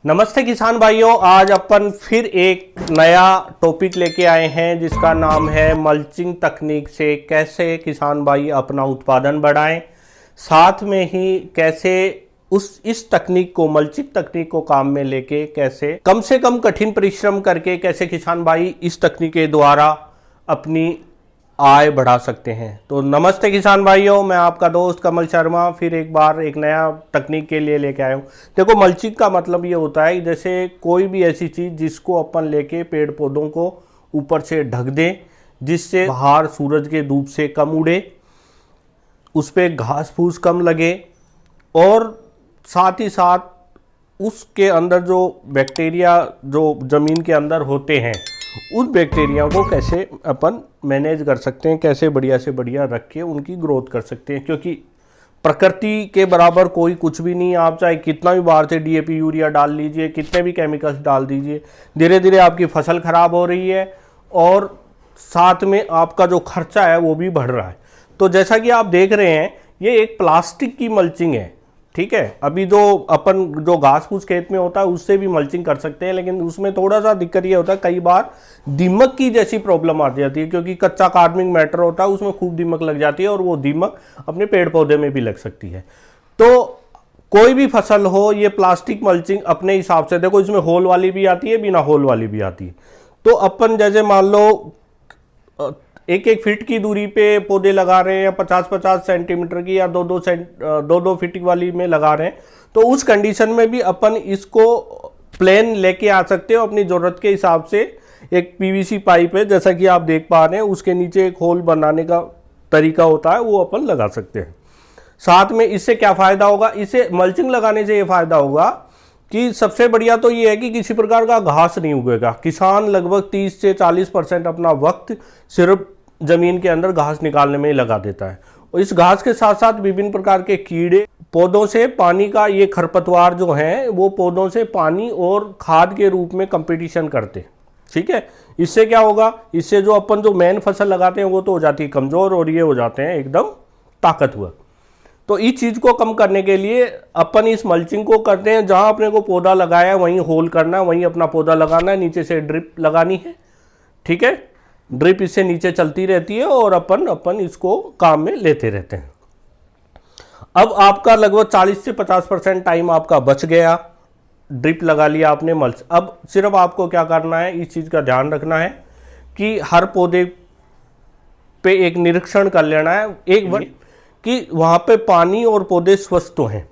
नमस्ते किसान भाइयों, आज अपन फिर एक नया टॉपिक लेके आए हैं जिसका नाम है मल्चिंग तकनीक से कैसे किसान भाई अपना उत्पादन बढ़ाएं, साथ में ही कैसे इस तकनीक को मल्चिंग तकनीक को काम में लेके कैसे कम से कम कठिन परिश्रम करके कैसे किसान भाई इस तकनीक के द्वारा अपनी आय बढ़ा सकते हैं। तो नमस्ते किसान भाइयों, मैं आपका दोस्त कमल शर्मा फिर एक बार एक नया तकनीक के लिए लेके आया हूँ। देखो, मल्चिंग का मतलब ये होता है जैसे कोई भी ऐसी चीज़ जिसको अपन लेके पेड़ पौधों को ऊपर से ढक दें, जिससे बाहर सूरज के धूप से कम उड़े, उस पर घास फूस कम लगे और साथ ही साथ उसके अंदर जो बैक्टीरिया जो ज़मीन के अंदर होते हैं उन बैक्टीरिया को कैसे अपन मैनेज कर सकते हैं, कैसे बढ़िया से बढ़िया रख के उनकी ग्रोथ कर सकते हैं। क्योंकि प्रकृति के बराबर कोई कुछ भी नहीं। आप चाहे कितना भी बाहर से डीएपी यूरिया डाल लीजिए, कितने भी केमिकल्स डाल दीजिए, धीरे धीरे आपकी फसल खराब हो रही है और साथ में आपका जो खर्चा है वो भी बढ़ रहा है। तो जैसा कि आप देख रहे हैं, ये एक प्लास्टिक की मल्चिंग है, ठीक है। अभी जो अपन जो घास फूस खेत में होता है उससे भी मल्चिंग कर सकते हैं, लेकिन उसमें थोड़ा सा दिक्कत ये होता है, कई बार दीमक की जैसी प्रॉब्लम आ जाती है, क्योंकि कच्चा कार्बनिक मैटर होता है, उसमें खूब दीमक लग जाती है और वो दीमक अपने पेड़ पौधे में भी लग सकती है। तो कोई भी फसल हो, ये प्लास्टिक मल्चिंग अपने हिसाब से, देखो इसमें होल वाली भी आती है, बिना होल वाली भी आती है। तो अपन जैसे मान लो एक एक फीट की दूरी पे पौधे लगा रहे हैं या 50-50 सेंटीमीटर की या 2-2 फीट वाली में लगा रहे हैं, तो उस कंडीशन में भी अपन इसको प्लेन लेके आ सकते हो अपनी ज़रूरत के हिसाब से। एक पीवीसी पाइप है जैसा कि आप देख पा रहे हैं, उसके नीचे एक होल बनाने का तरीका होता है, वो अपन लगा सकते हैं। साथ में इससे क्या फ़ायदा होगा, इसे मल्चिंग लगाने से ये फ़ायदा होगा कि सबसे बढ़िया तो ये है कि किसी प्रकार का घास नहीं उगेगा। किसान लगभग 30 से 40% अपना वक्त सिर्फ जमीन के अंदर घास निकालने में ही लगा देता है। और इस घास के साथ साथ विभिन्न प्रकार के कीड़े, पौधों से पानी का, ये खरपतवार जो हैं वो पौधों से पानी और खाद के रूप में कंपटीशन करते हैं, ठीक है। इससे क्या होगा, इससे जो अपन जो मेन फसल लगाते हैं वो तो हो जाती है कमज़ोर और ये हो जाते हैं एकदम ताकतवर। तो इस चीज़ को कम करने के लिए अपन इस मल्चिंग को करते हैं, जहाँ अपने को पौधा लगाया है वहीं होल करना है, वहीं अपना पौधा लगाना है, नीचे से ड्रिप लगानी है, ठीक है। ड्रिप इससे नीचे चलती रहती है और अपन इसको काम में लेते रहते हैं। अब आपका लगभग 40 से 50% टाइम आपका बच गया, ड्रिप लगा लिया आपने, मल्च। अब सिर्फ आपको क्या करना है, इस चीज़ का ध्यान रखना है कि हर पौधे पे एक निरीक्षण कर लेना है एक बार कि वहाँ पे पानी और पौधे स्वस्थ तो हैं,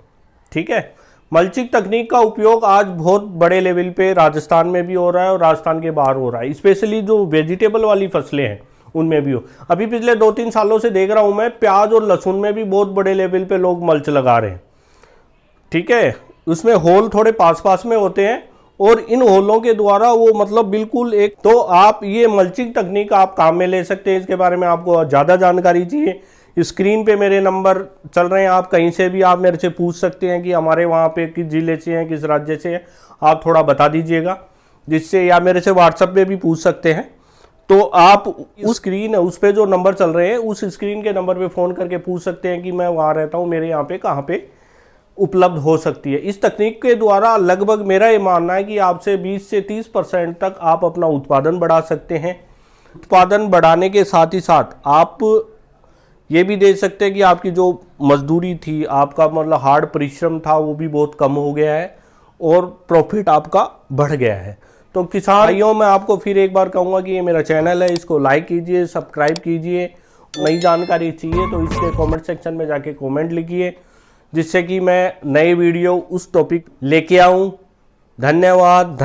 ठीक है। मल्चिंग तकनीक का उपयोग आज बहुत बड़े लेवल पे राजस्थान में भी हो रहा है और राजस्थान के बाहर हो रहा है, स्पेशली जो वेजिटेबल वाली फसलें हैं उनमें भी हो। अभी पिछले 2-3 सालों से देख रहा हूँ मैं, प्याज और लहसुन में भी बहुत बड़े लेवल पे लोग मल्च लगा रहे हैं, ठीक है। उसमें होल थोड़े पास पास में होते हैं और इन होलों के द्वारा वो मतलब बिल्कुल एक, तो आप ये मल्चिंग तकनीक आप काम में ले सकते हैं। इसके बारे में आपको ज़्यादा जानकारी चाहिए, स्क्रीन पे मेरे नंबर चल रहे हैं, आप कहीं से भी आप मेरे से पूछ सकते हैं कि हमारे वहाँ पे किस जिले से हैं, किस राज्य से हैं, आप थोड़ा बता दीजिएगा, जिससे, या मेरे से व्हाट्सएप पे भी पूछ सकते हैं। तो आप उस स्क्रीन है उस पर जो नंबर चल रहे हैं उस स्क्रीन के नंबर पे फ़ोन करके पूछ सकते हैं कि मैं वहाँ रहता हूँ, मेरे यहाँ पे कहाँ पे उपलब्ध हो सकती है। इस तकनीक के द्वारा लगभग मेरा ये मानना है कि आपसे 20 से 30% तक आप अपना उत्पादन बढ़ा सकते हैं। उत्पादन बढ़ाने के साथ ही साथ आप ये भी देख सकते हैं कि आपकी जो मजदूरी थी, आपका मतलब हार्ड परिश्रम था, वो भी बहुत कम हो गया है और प्रॉफिट आपका बढ़ गया है। तो किसान भाइयों, मैं आपको फिर एक बार कहूँगा कि ये मेरा चैनल है, इसको लाइक कीजिए, सब्सक्राइब कीजिए। नई जानकारी चाहिए तो इसके कमेंट सेक्शन में जाके कमेंट लिखिए, जिससे कि मैं नए वीडियो उस टॉपिक लेके आऊँ। धन्यवाद।